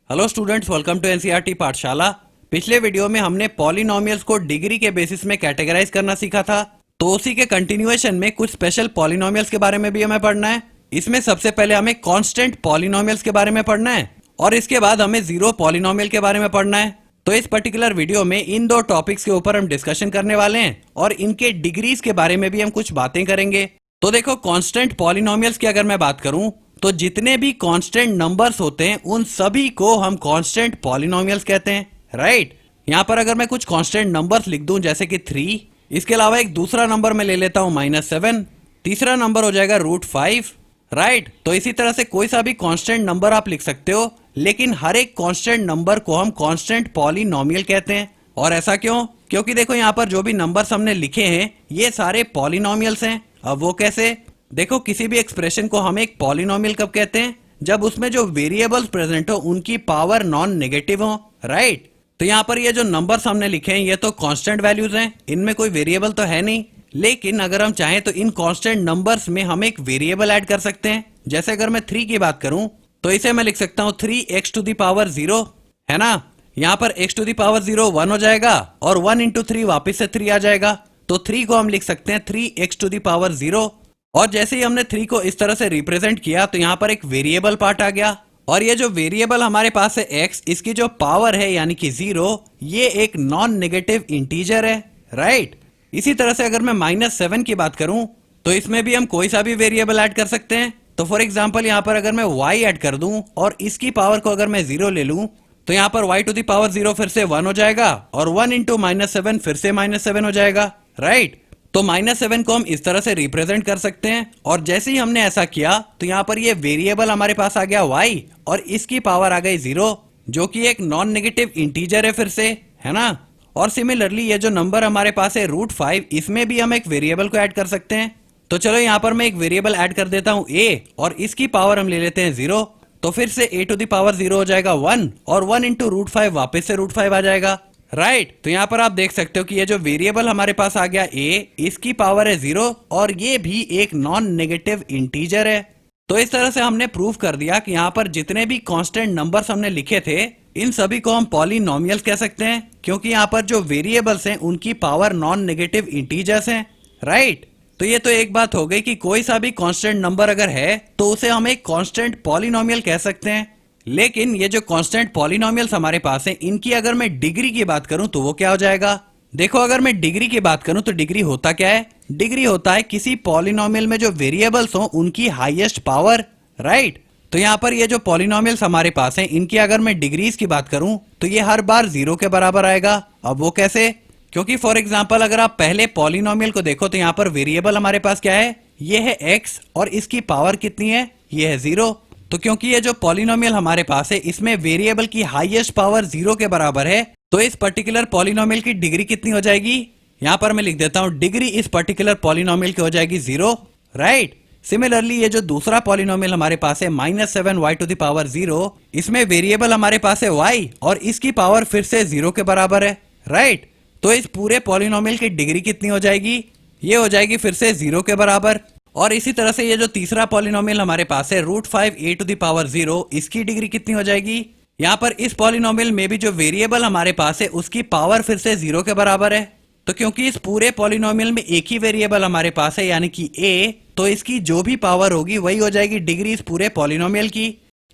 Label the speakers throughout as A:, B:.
A: Hello students, welcome to NCERT पाठशाला। पिछले video में हमने पॉलिनोमियल्स को डिग्री के बेसिस में कैटेगराइज करना सीखा था, तो उसी के कंटिन्यूएशन में कुछ स्पेशल पॉलिनोमियल्स के बारे में भी हमें पढ़ना है। इसमें सबसे पहले हमें कांस्टेंट पॉलिनोमियल्स के बारे में पढ़ना है और इसके बाद हमें जीरो पॉलिनोमियल के बारे में पढ़ना है। तो इस पर्टिकुलर वीडियो में इन दो टॉपिक्स के ऊपर हम डिस्कशन करने वाले हैं और इनके डिग्रीज के बारे में भी हम कुछ बातें करेंगे। तो देखो, कांस्टेंट पॉलिनोमियल्स की अगर मैं बात करूं तो जितने भी कांस्टेंट नंबर्स होते हैं उन सभी को हम कांस्टेंट पॉलिनोमियल्स कहते हैं, राइट। यहां पर अगर मैं कुछ कांस्टेंट नंबर्स लिख दूं जैसे कि 3, इसके अलावा एक दूसरा नंबर मैं ले लेता हूं -7, तीसरा नंबर हो जाएगा √5, राइट। तो इसी तरह से कोई सा भी कांस्टेंट नंबर आप लिख सकते हो, लेकिन हर एक कांस्टेंट नंबर को हम कांस्टेंट पॉलिनोमियल कहते हैं। और ऐसा क्यों? क्योंकि देखो, यहाँ पर जो भी नंबर्स हमने लिखे हैं ये सारे पॉलिनोमियल्स हैं। अब वो कैसे? देखो, किसी भी एक्सप्रेशन को हम एक पॉलिनोमियल कब कहते हैं? जब उसमें जो वेरिएबल्स प्रेजेंट हो उनकी पावर नॉन नेगेटिव हो, राइट। तो यहाँ पर ये जो नंबर्स हमने लिखे हैं ये तो कांस्टेंट वैल्यूज हैं, इनमें कोई वेरिएबल तो है नहीं। लेकिन अगर हम चाहें तो इन कांस्टेंट नंबर्स में हम एक वेरिएबल ऐड कर सकते हैं। जैसे अगर मैं 3 की बात करूं तो इसे मैं लिख सकता हूं 3x⁻0, है ना। यहाँ पर x⁻0 1 हो जाएगा और 1 × 3 वापिस से 3 आ जाएगा, तो 3 को हम लिख सकते हैं 3x⁻0। और जैसे ही हमने 3 को इस तरह से रिप्रेजेंट किया तो यहाँ पर एक वेरिएबल पार्ट आ गया, और ये जो वेरिएबल हमारे पास है x, इसकी जो पावर है यानी कि 0, ये एक नॉन नेगेटिव इंटीजर है, राइट। इसी तरह से अगर मैं -7 की बात करूं तो इसमें भी हम कोई सा भी वेरिएबल ऐड कर सकते हैं। तो फॉर एग्जांपल यहाँ पर अगर मैं y ऐड कर दूं और इसकी पावर को अगर मैं 0 ले लूं तो यहाँ पर y⁻0 फिर से 1 हो जाएगा और 1 × -7 फिर से -7 हो जाएगा, राइट। तो -7 को हम इस तरह से रिप्रेजेंट कर सकते हैं, और जैसे ही हमने ऐसा किया तो यहाँ पर ये वेरिएबल हमारे पास आ गया y और इसकी पावर आ गई 0, जो कि एक नॉन नेगेटिव इंटीजर है फिर से, है ना। और सिमिलरली ये जो नंबर हमारे पास है √5, इसमें भी हम एक वेरिएबल को ऐड कर सकते हैं। तो चलो यहाँ पर मैं एक वेरिएबल ऐड कर देता हूँ a, और इसकी पावर हम ले लेते हैं 0, तो फिर से a⁻0 हो जाएगा 1 और 1 × √5 वापस से √5 आ जाएगा, राइट। तो यहाँ पर आप देख सकते हो कि ये जो वेरिएबल हमारे पास आ गया a, इसकी पावर है 0 और ये भी एक नॉन नेगेटिव इंटीजर है। तो इस तरह से हमने प्रूव कर दिया कि यहाँ पर जितने भी कांस्टेंट नंबर्स हमने लिखे थे इन सभी को हम पॉलिनोमियल्स कह सकते हैं, क्योंकि यहाँ पर जो वेरिएबल्स हैं उनकी पावर नॉन नेगेटिव इंटीजर्स हैं, राइट। तो ये तो एक बात हो गई कि कोई सा भी कांस्टेंट नंबर अगर है तो उसे हम एक कांस्टेंट पॉलिनोमियल कह सकते हैं। लेकिन ये जो कांस्टेंट पॉलिनोमियल्स हमारे पास हैं इनकी अगर मैं डिग्री की बात करूं तो वो क्या हो जाएगा? देखो, अगर मैं डिग्री की बात करूं तो डिग्री होता क्या है? डिग्री होता है किसी पॉलिनोमियल में जो वेरिएबल्स हो उनकी हाईएस्ट पावर, राइट। तो यहाँ पर ये जो पॉलिनोमियल्स हमारे पास हैं इनकी अगर मैं डिग्रीज की बात करूं तो ये हर बार 0 के बराबर आएगा। अब वो कैसे? क्योंकि फॉर एग्जाम्पल अगर आप पहले पॉलिनोमियल को देखो तो यहाँ पर वेरिएबल हमारे पास क्या है? ये है x और इसकी पावर कितनी है? ये है 0। तो क्योंकि ये जो पॉलिनोमियल हमारे पास है इसमें वेरिएबल की हाईएस्ट पावर 0 के बराबर है, तो इस पर्टिकुलर पॉलिनोमियल की डिग्री कितनी हो जाएगी? यहाँ पर मैं लिख देता हूँ, डिग्री इस पर्टिकुलर पॉलिनोमियल की हो जाएगी 0, राइट। सिमिलरली ये जो दूसरा पॉलिनोमियल हमारे पास है -7y⁻0, इसमें वेरिएबल हमारे पास है y और इसकी पावर फिर से 0 के बराबर है, राइट। तो इस पूरे पॉलिनोमियल की डिग्री कितनी हो जाएगी? ये हो जाएगी फिर से 0 के बराबर। और इसी तरह से ये जो तीसरा पॉलिनोमियल हमारे पास है √5a⁻0, इसकी डिग्री कितनी हो जाएगी? यहाँ पर इस पॉलिनोमियल में भी जो वेरिएबल हमारे पास है उसकी पावर फिर से 0 के बराबर है। तो क्योंकि इस पूरे पॉलिनोमियल में एक ही वेरिएबल हमारे पास है यानी कि a, तो इसकी जो भी पावर होगी वही हो जाएगी डिग्री इस पूरे पॉलिनोमियल की।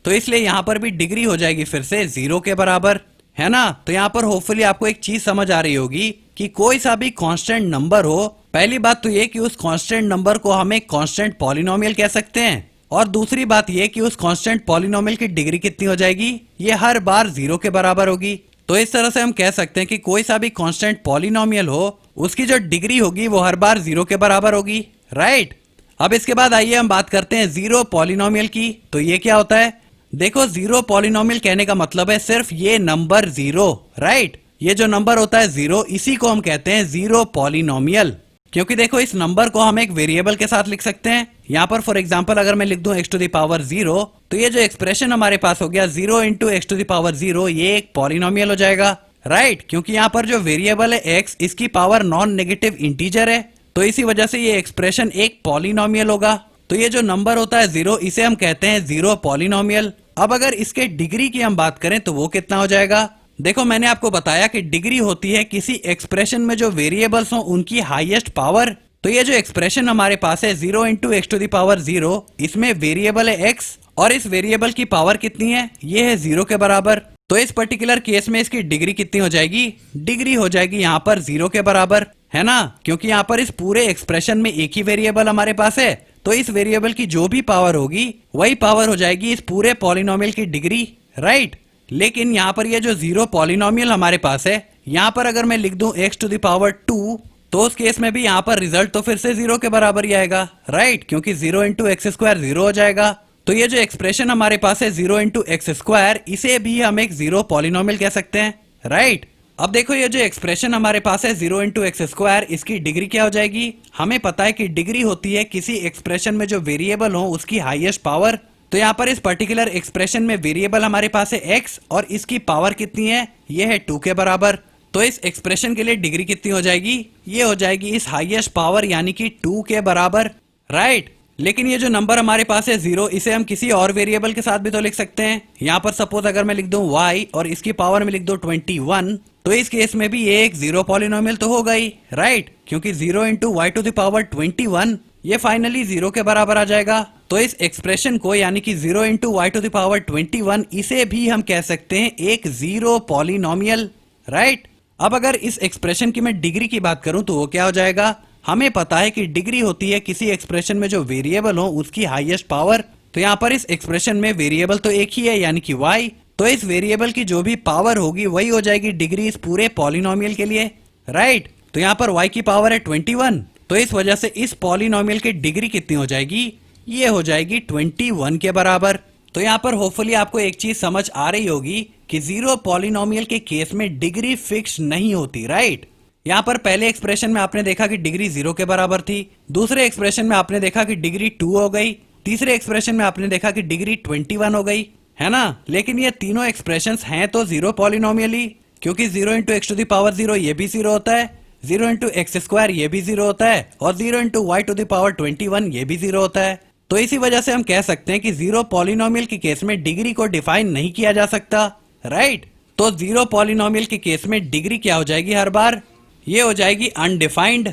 A: तो इसलिए यहाँ पर भी डिग्री हो जाएगी फिर से 0 के बराबर, है ना। तो यहाँ पर होपफुली आपको एक चीज समझ आ रही होगी कि कोई सा भी कांस्टेंट नंबर हो, पहली बात तो ये कि उस कांस्टेंट नंबर को हम एक कांस्टेंट पॉलिनोमियल कह सकते हैं, और दूसरी बात ये कि उस कांस्टेंट पॉलिनोमियल की डिग्री कितनी हो जाएगी? ये हर बार 0 के बराबर होगी। तो इस तरह से हम कह सकते हैं कि कोई सा भी कांस्टेंट पॉलिनोमियल हो उसकी जो डिग्री होगी वो हर बार 0 के बराबर होगी, राइट। अब इसके बाद आइए हम बात करते हैं जीरो पॉलिनोमियल की। तो ये क्या होता है? देखो, जीरो पॉलिनोमियल कहने का मतलब है सिर्फ ये नंबर 0, राइट। ये जो नंबर होता है 0, इसी को हम कहते हैं जीरो पॉलिनोमियल, क्योंकि देखो इस नंबर को हम एक वेरिएबल के साथ लिख सकते हैं। यहाँ पर फॉर एग्जांपल अगर मैं लिख दूं x⁻0, तो ये जो एक्सप्रेशन हमारे पास हो गया 0 × x⁻0, ये एक पॉलिनोमियल हो जाएगा, राइट। क्योंकि यहाँ पर जो वेरिएबल है x, इसकी पावर नॉन नेगेटिव इंटीजर है, तो इसी वजह से ये एक्सप्रेशन एक पॉलिनोमियल होगा। तो ये जो नंबर होता है 0, इसे हम कहते हैं जीरो पॉलिनोमियल। अब अगर इसके डिग्री की हम बात करें तो वो कितना हो जाएगा। देखो मैंने आपको बताया कि डिग्री होती है किसी एक्सप्रेशन में जो वेरिएबल्स हो उनकी हाईएस्ट पावर। तो ये जो एक्सप्रेशन हमारे पास है 0 into x to the power 0, इसमें वेरिएबल है एक्स और इस वेरिएबल की पावर कितनी है, ये है 0 के बराबर। तो इस पर्टिकुलर केस में इसकी डिग्री कितनी हो जाएगी, डिग्री हो जाएगी यहाँ पर 0 के बराबर, है ना, क्योंकि यहाँ पर इस पूरे एक्सप्रेशन में एक ही वेरिएबल हमारे पास है। तो इस वेरिएबल की जो भी पावर होगी वही पावर हो जाएगी इस पूरे पॉलिनोमियल की डिग्री, राइट। लेकिन यहाँ पर ये जो 0 पॉलिनोमियल हमारे पास है, यहाँ पर अगर मैं लिख दूं x टू द पावर 2, तो उस केस में भी यहाँ पर रिजल्ट तो फिर से 0 के बराबर ही आएगा, राइट, क्योंकि 0 इंटू एक्स स्क्वायर 0 हो जाएगा। तो ये जो एक्सप्रेशन हमारे पास है 0 इंटू एक्स स्क्वायर, इसे भी हम एक 0 पॉलिनोमियल कह सकते हैं, राइट। अब देखो ये जो एक्सप्रेशन हमारे पास है 0 इंटू एक्स स्क्वायर, इसकी डिग्री क्या हो जाएगी। हमें पता है कि डिग्री होती है किसी एक्सप्रेशन में जो वेरिएबल हो उसकी हाईएस्ट पावर। तो यहाँ पर इस पर्टिकुलर एक्सप्रेशन में वेरिएबल हमारे पास है x और इसकी पावर कितनी है, ये है 2 के बराबर। तो इस एक्सप्रेशन के लिए डिग्री कितनी हो जाएगी, ये हो जाएगी इस हाईएस्ट पावर यानी कि 2 के बराबर, राइट। लेकिन ये जो नंबर हमारे पास है 0, इसे हम किसी और वेरिएबल के साथ भी तो लिख सकते हैं। यहाँ पर सपोज अगर मैं लिख दूं y और इसकी पावर में लिख दूं 21, तो इस केस में भी ये एक 0 पॉलिनोमियल तो होगा ही, राइट, क्योंकि 0 into y to the power 21 ये फाइनली 0 के बराबर आ जाएगा। तो इस एक्सप्रेशन को यानी कि 0 into y to the power 21, इसे भी हम कह सकते हैं एक 0 पॉलिनोमियल, राइट। अब अगर इस एक्सप्रेशन की मैं डिग्री की बात करूं तो वो क्या हो जाएगा। हमें पता है कि डिग्री होती है किसी एक्सप्रेशन में जो वेरिएबल हो उसकी हाईएस्ट पावर। तो यहाँ पर इस एक्सप्रेशन में वेरिएबल तो एक ही है यानी कि y, तो इस वेरिएबल की जो भी पावर होगी वही हो जाएगी डिग्री इस पूरे पॉलिनोमियल के लिए, राइट। तो यहाँ पर y की पावर है 21, तो इस वजह से इस पॉलिनोमियल की डिग्री कितनी हो जाएगी, ये हो जाएगी 21 के बराबर। तो यहाँ पर होपफुली आपको एक चीज समझ आ रही होगी कि 0 पॉलिनोमियल के केस में डिग्री फिक्स नहीं होती, राइट। यहाँ पर पहले एक्सप्रेशन में आपने देखा कि डिग्री 0 के बराबर थी, दूसरे एक्सप्रेशन में आपने देखा कि डिग्री 2 हो गई, तीसरे एक्सप्रेशन में आपने देखा कि डिग्री 21 हो गई, है ना। लेकिन ये तीनों एक्सप्रेशंस हैं तो 0 पॉलिनोमियल ही, क्योंकि 0 into x to the power 0 ये भी 0 होता है, 0 इंटू एक्स स्क्वायर ये भी 0 होता है और 0 into y to the power 21 ये भी 0 होता है। तो इसी वजह से हम कह सकते हैं कि 0 पॉलिनोमियल के केस में डिग्री को डिफाइन नहीं किया जा सकता, राइट। तो 0 पॉलिनोमियल के केस में डिग्री क्या हो जाएगी हर बार, ये हो जाएगी अनडिफाइंड,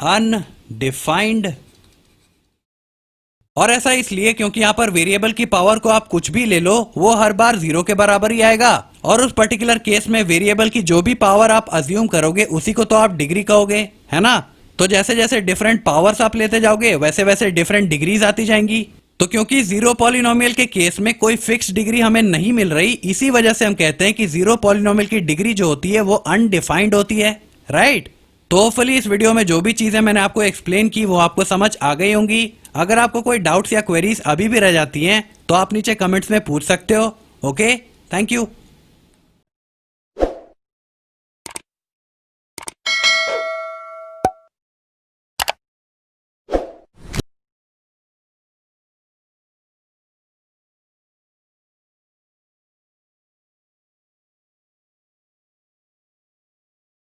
A: अनडिफाइंड। और ऐसा इसलिए क्योंकि यहाँ पर वेरिएबल की पावर को आप कुछ भी ले लो वो हर बार 0 के बराबर ही आएगा, और उस पर्टिकुलर केस में वेरिएबल की जो भी पावर आप अज्यूम करोगे उसी को तो आप डिग्री कहोगे, है ना। तो जैसे जैसे डिफरेंट पावर्स आप लेते जाओगे वैसे वैसे डिफरेंट डिग्रीज आती जाएंगी। तो क्योंकि 0 पॉलिनोमियल के केस में कोई फिक्स डिग्री हमें नहीं मिल रही, इसी वजह से हम कहते हैं कि 0 पॉलिनोमियल की डिग्री जो होती है वो अनडिफाइंड होती है, राइट। तो होपफुली इस वीडियो में जो भी चीजें मैंने आपको एक्सप्लेन की वो आपको समझ आ गई होंगी। अगर आपको कोई डाउट्स या क्वेरीज अभी भी रह जाती हैं तो आप नीचे कमेंट्स में पूछ सकते हो। Okay, thank you.